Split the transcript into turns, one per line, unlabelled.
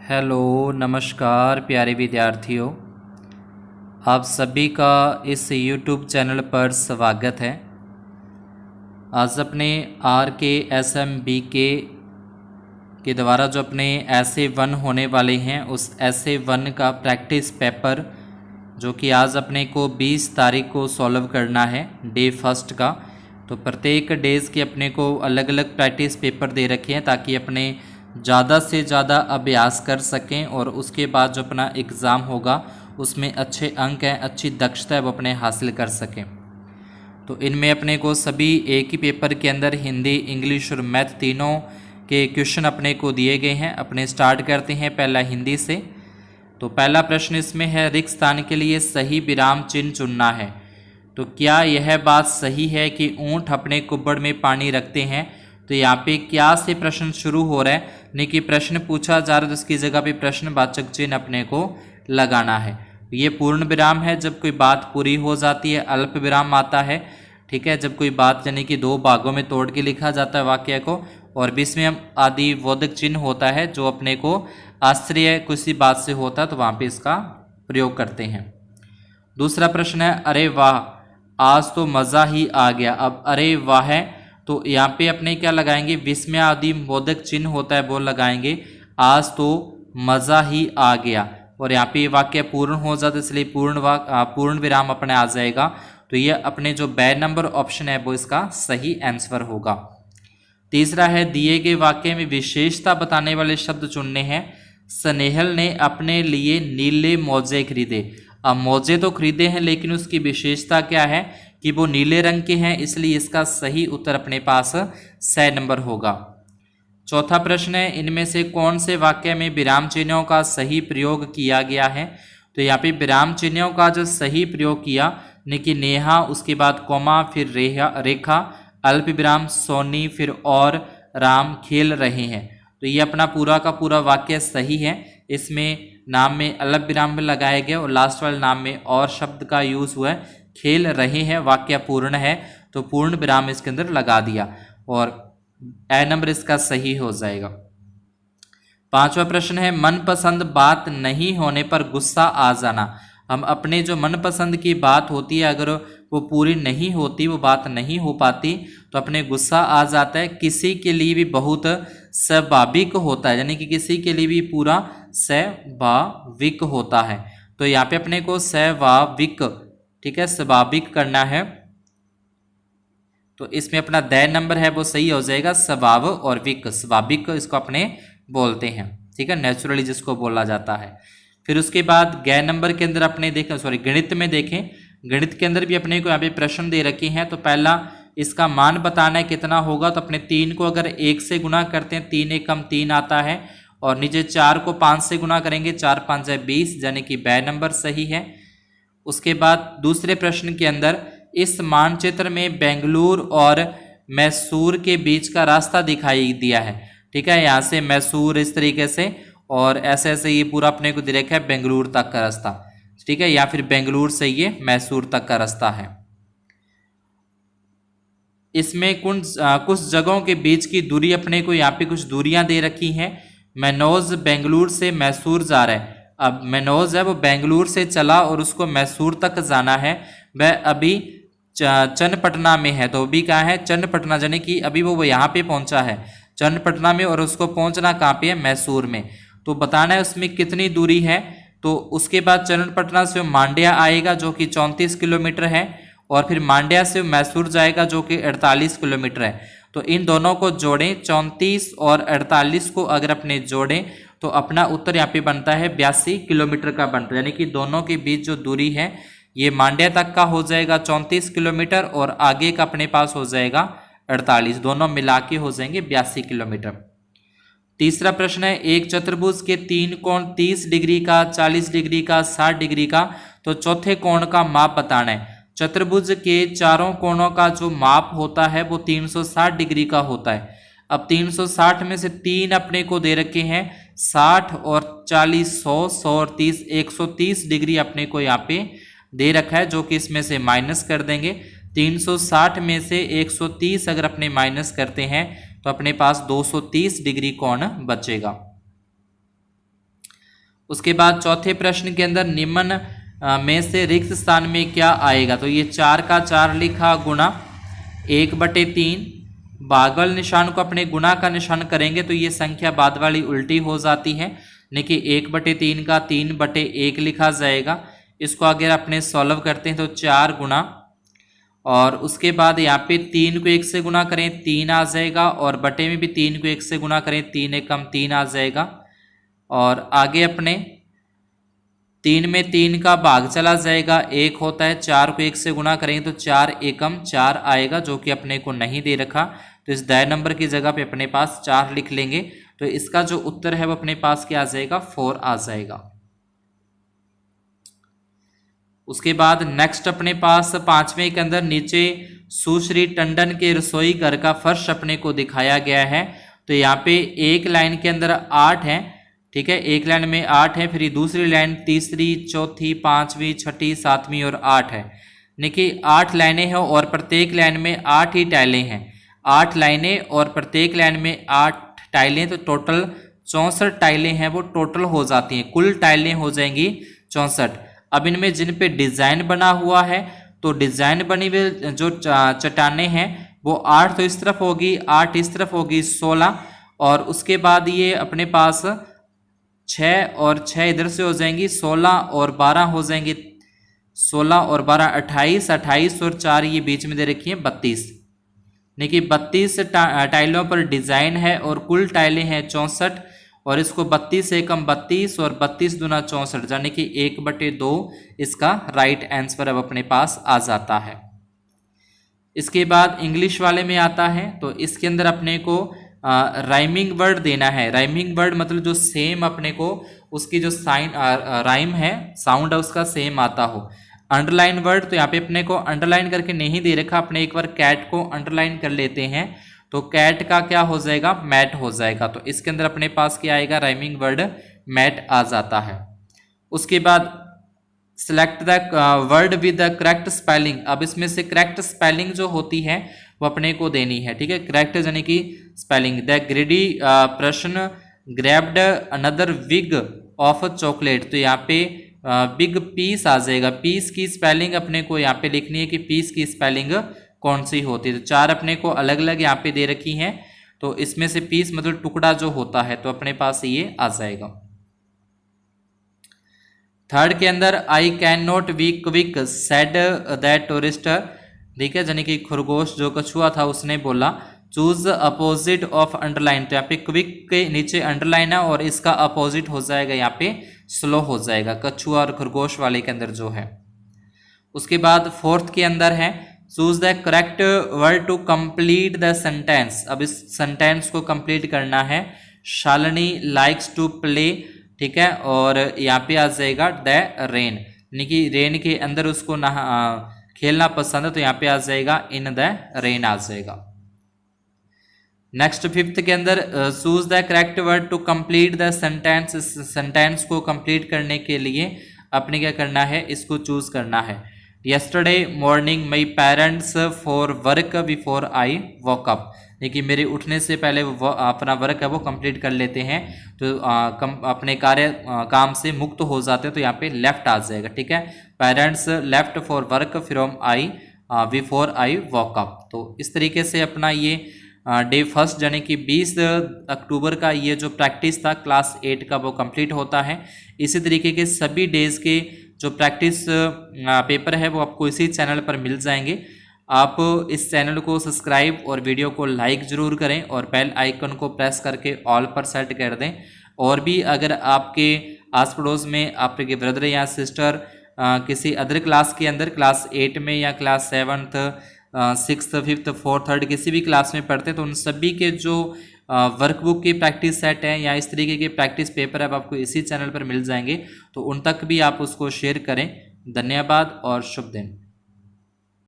Hello नमस्कार प्यारे विद्यार्थियों, आप सभी का इस YouTube चैनल पर स्वागत है। आज अपने RKSMBK के द्वारा जो अपने ऐसे 1 होने वाले हैं उस ऐसे 1 का प्रैक्टिस पेपर जो कि आज अपने को 20 तारीख को सॉल्व करना है डे फर्स्ट का। तो प्रत्येक डेज़ के अपने को अलग अलग प्रैक्टिस पेपर दे रखे हैं ताकि अपने ज़्यादा से ज़्यादा अभ्यास कर सकें और उसके बाद जो अपना एग्ज़ाम होगा उसमें अच्छे अंक हैं, अच्छी दक्षता है वो अपने हासिल कर सकें। तो इनमें अपने को सभी एक ही पेपर के अंदर हिंदी, इंग्लिश और मैथ तीनों के क्वेश्चन अपने को दिए गए हैं। अपने स्टार्ट करते हैं पहला हिंदी से। तो पहला प्रश्न इसमें है, रिक्त स्थान के लिए सही विराम चिन्ह चुनना है। तो क्या यह बात सही है कि ऊंट अपने कुब्बड़ में पानी रखते हैं? तो यहाँ पे क्या से प्रश्न शुरू हो रहा है, यानी कि प्रश्न पूछा जा रहा है तो उसकी जगह पे प्रश्नवाचक चिन्ह अपने को लगाना है। ये पूर्ण विराम है जब कोई बात पूरी हो जाती है, अल्प विराम आता है, ठीक है, जब कोई बात यानी कि 2 भागों में तोड़ के लिखा जाता है वाक्य को, और विस्मय आदि बोधक चिन्ह होता है जो अपने को आश्चर्य किसी बात से होता है तो वहाँ पे इसका प्रयोग करते हैं। दूसरा प्रश्न है, अरे वाह आज तो मज़ा ही आ गया। अब अरे वाह है तो यहाँ पे अपने क्या लगाएंगे, विस्मय आदि बोधक चिन्ह होता है वो लगाएंगे, आज तो मज़ा ही आ गया, और यहाँ पे वाक्य पूर्ण हो जाता है इसलिए पूर्ण विराम अपने आ जाएगा। तो ये अपने जो बे नंबर ऑप्शन है वो इसका सही आंसर होगा। तीसरा है, दिए गए वाक्य में विशेषता बताने वाले शब्द चुनने हैं। स्नेहल ने अपने लिए नीले मोजे खरीदे। अब मोजे तो खरीदे हैं लेकिन उसकी विशेषता क्या है कि वो नीले रंग के हैं, इसलिए इसका सही उत्तर अपने पास 6 नंबर होगा। चौथा प्रश्न है, इनमें से कौन से वाक्य में विराम चिन्हों का सही प्रयोग किया गया है? तो यहाँ पे विराम चिन्हों का जो सही प्रयोग किया, यानी कि नेहा, उसके बाद कोमा, फिर रेखा, अल्प विराम, सोनी, फिर और राम खेल रहे हैं। तो ये अपना पूरा का पूरा वाक्य सही है। इसमें नाम में अल्प विराम भी लगाया गया और लास्ट वाले नाम में और शब्द का यूज हुआ है। खेल रहे हैं वाक्य पूर्ण है तो पूर्ण विराम इसके अंदर लगा दिया और ए नंबर इसका सही हो जाएगा। पांचवा प्रश्न है, मनपसंद बात नहीं होने पर गुस्सा आ जाना। हम अपने जो मनपसंद की बात होती है अगर वो पूरी नहीं होती, वो बात नहीं हो पाती तो अपने गुस्सा आ जाता है। किसी के लिए भी बहुत स्वाभाविक होता है, यानी कि किसी के लिए भी पूरा स्वाभाविक होता है। तो यहाँ पे अपने को स्वाभाविक, ठीक है, स्वाभाविक करना है। तो इसमें अपना दै नंबर है वो सही हो जाएगा, स्वभाव और विक, स्वाभाविक इसको अपने बोलते हैं, ठीक है, नेचुरली जिसको बोला जाता है। फिर उसके बाद गै नंबर के अंदर अपने देखें, गणित में देखें, गणित के अंदर भी अपने को यहाँ पे प्रश्न दे रखे हैं। तो पहला इसका मान बताना है कितना होगा। तो अपने 3 को अगर 1 से गुना करते हैं 3 एकम 3 आता है, और नीचे 4 को 5 से गुना करेंगे 4 5 है 20, यानी कि बै नंबर सही है। उसके बाद दूसरे प्रश्न के अंदर इस मानचित्र में बेंगलुरु और मैसूर के बीच का रास्ता दिखाई दिया है, ठीक है, यहाँ से मैसूर इस तरीके से और ऐसे ऐसे ये पूरा अपने को दे रखा है बेंगलुरु तक का रास्ता, ठीक है, या फिर बेंगलुरु से ये मैसूर तक का रास्ता है। इसमें कुछ जगहों के बीच की दूरी अपने को यहाँ पे कुछ दूरियां दे रखी हैं। मनोज बेंगलुरु से मैसूर जा रहा है। अब मनोज है वो बेंगलुरु से चला और उसको मैसूर तक जाना है, वह अभी चन्नपटना में है। तो अभी कहाँ है, चन्नपटना, यानी कि अभी वो यहाँ पे पहुंचा है चन्नपटना में, और उसको पहुंचना कहाँ पे है, मैसूर में। तो बताना है उसमें कितनी दूरी है। तो उसके बाद चन्नपटना से मांड्या आएगा जो कि 34 किलोमीटर है, और फिर मांड्या से मैसूर जाएगा जो कि 48 किलोमीटर है। तो इन दोनों को जोड़ें, 34 और 48 को अगर अपने जोड़ें तो अपना उत्तर यहाँ पे बनता है 82 किलोमीटर का बनता है, यानी कि दोनों के बीच जो दूरी है ये मांड्या तक का हो जाएगा 34 किलोमीटर और आगे का अपने पास हो जाएगा 48, दोनों मिला के हो जाएंगे 82 किलोमीटर। तीसरा प्रश्न है, एक चतुर्भुज के 3 कोण 30 डिग्री का, 40 डिग्री का, 60 डिग्री का, तो चौथे कोण का माप बताना है। चतुर्भुज के चारों कोणों का जो माप होता है वो 360 डिग्री का होता है। अब 360 में से 3 अपने को दे रखे हैं, 60 और 40 100, 100 और 30 130 डिग्री अपने को यहाँ पे दे रखा है, जो कि इसमें से माइनस कर देंगे। 360 में से 130 अगर अपने माइनस करते हैं तो अपने पास 230 डिग्री कोण बचेगा। उसके बाद चौथे प्रश्न के अंदर निम्न में से रिक्त स्थान में क्या आएगा, तो ये 4 का 4 लिखा गुना 1/3, भागल निशान को अपने गुना का निशान करेंगे तो ये संख्या बाद वाली उल्टी हो जाती है, यानी कि 1/3 का 3/1 लिखा जाएगा। इसको अगर अपने सॉल्व करते हैं तो 4 गुना, और उसके बाद यहाँ पे 3 को 1 से गुना करें 3 आ जाएगा, और बटे में भी 3 को 1 से गुना करें 3 एकम 3 आ जाएगा। और आगे अपने 3 में 3 का भाग चला जाएगा, 1 होता है, 4 को 1 से गुना करेंगे तो 4 एकम 4 आएगा, जो कि अपने को नहीं दे रखा, तो इस दाएं नंबर की जगह पे अपने पास 4 लिख लेंगे। तो इसका जो उत्तर है वो अपने पास क्या आ जाएगा, 4 आ जाएगा। उसके बाद नेक्स्ट अपने पास 5वें के अंदर नीचे सुश्री टंडन के रसोई घर का फर्श अपने को दिखाया गया है। तो यहाँ पे एक लाइन के अंदर 8 है, ठीक है, एक लाइन में 8 है, फिर ये दूसरी लाइन तीसरी, चौथी, 5वीं, 6ठी, 7वीं और 8 है, यानी कि 8 लाइनें हैं और प्रत्येक लाइन में 8 ही टाइलें हैं। 8 लाइनें और प्रत्येक लाइन में 8 टाइलें, तो टोटल 64 टाइलें हैं, वो टोटल हो जाती हैं, कुल टाइलें हो जाएंगी 64। अब इनमें जिन पे डिजाइन बना हुआ है, तो डिजाइन बनी हुई जो चट्टानें हैं वो 8 तो इस तरफ होगी, 8 इस तरफ होगी, 16, और उसके बाद ये अपने पास 6 और 6 इधर से हो जाएंगी, 16 और 12 हो जाएंगे, 16 और 12 28, 28 और 4 ये बीच में दे रखी है 32, यानी 32 टाइलों पर डिजाइन है और कुल टाइलें हैं 64, और इसको 32 एकम 32 और 32 दूना 64, यानी कि 1/2 इसका राइट आंसर अब अपने पास आ जाता है। इसके बाद इंग्लिश वाले में आता है, तो इसके अंदर अपने को राइमिंग वर्ड देना है। राइमिंग वर्ड मतलब जो सेम अपने को उसकी जो साइन राइम है, साउंड है, उसका सेम आता हो। अंडरलाइन वर्ड, तो यहाँ पे अपने को अंडरलाइन करके नहीं दे रखा, अपने एक बार कैट को अंडरलाइन कर लेते हैं, तो कैट का क्या हो जाएगा, मैट हो जाएगा। तो इसके अंदर अपने पास क्या आएगा, राइमिंग वर्ड मैट आ जाता है। उसके बाद select the word with the correct spelling. अब इसमें से करेक्ट स्पेलिंग जो होती है वो अपने को देनी है, ठीक है, करेक्ट यानी कि spelling. The greedy person grabbed another wig of chocolate, तो यहाँ पे बिग पीस आ जाएगा। पीस की स्पेलिंग अपने को यहाँ पे लिखनी है कि पीस की स्पेलिंग कौन सी होती है, तो 4 अपने को अलग अलग यहाँ पे दे रखी हैं, तो इसमें से पीस मतलब टुकड़ा जो होता है, तो अपने पास ये आ जाएगा। थर्ड के अंदर I can not be quick said that tourister, ठीक है, यानी कि खरगोश जो कछुआ था उसने बोला। चूज अपोजिट ऑफ अंडरलाइन, तो यहाँ पे क्विक के नीचे अंडरलाइन है और इसका अपोजिट हो जाएगा यहाँ पे स्लो हो जाएगा, कछुआ और खरगोश वाले के अंदर जो है। उसके बाद फोर्थ के अंदर है choose the correct word to complete the sentence. अब इस सेंटेंस को कंप्लीट करना है। शालिनी लाइक्स टू प्ले, ठीक है, और यहाँ पे आ जाएगा द रेन, यानी कि रेन के अंदर उसको खेलना पसंद है, तो यहाँ पे आ जाएगा इन द रेन आ जाएगा। नेक्स्ट फिफ्थ के अंदर choose the correct word to complete the sentence. Sentence को कंप्लीट करने के लिए अपने क्या करना है, इसको चूज करना है। Yesterday morning my parents for work before I walk up, देखिए मेरे उठने से पहले वो अपना वर्क है वो कंप्लीट कर लेते हैं, तो अपने काम से मुक्त हो जाते हैं, तो यहाँ पे लेफ्ट आ जाएगा, ठीक है। Parents left for work from I before I walk up. तो इस तरीके से अपना ये डे फर्स्ट यानी कि 20 अक्टूबर का ये जो प्रैक्टिस था क्लास 8 का वो कंप्लीट होता है। इसी तरीके के सभी डेज़ के जो प्रैक्टिस पेपर है वो आपको इसी चैनल पर मिल जाएंगे। आप इस चैनल को सब्सक्राइब और वीडियो को लाइक ज़रूर करें और बेल आइकन को प्रेस करके ऑल पर सेट कर दें। और भी अगर आपके आस पड़ोस में आपके ब्रदर या सिस्टर किसी अदर क्लास के अंदर क्लास 8 में या class 7th 6th 5th 4th 3rd किसी भी क्लास में पढ़ते हैं, तो उन सभी के जो वर्कबुक की प्रैक्टिस सेट हैं या इस तरीके के प्रैक्टिस पेपर है आपको इसी चैनल पर मिल जाएंगे, तो उन तक भी आप उसको शेयर करें। धन्यवाद और शुभ दिन।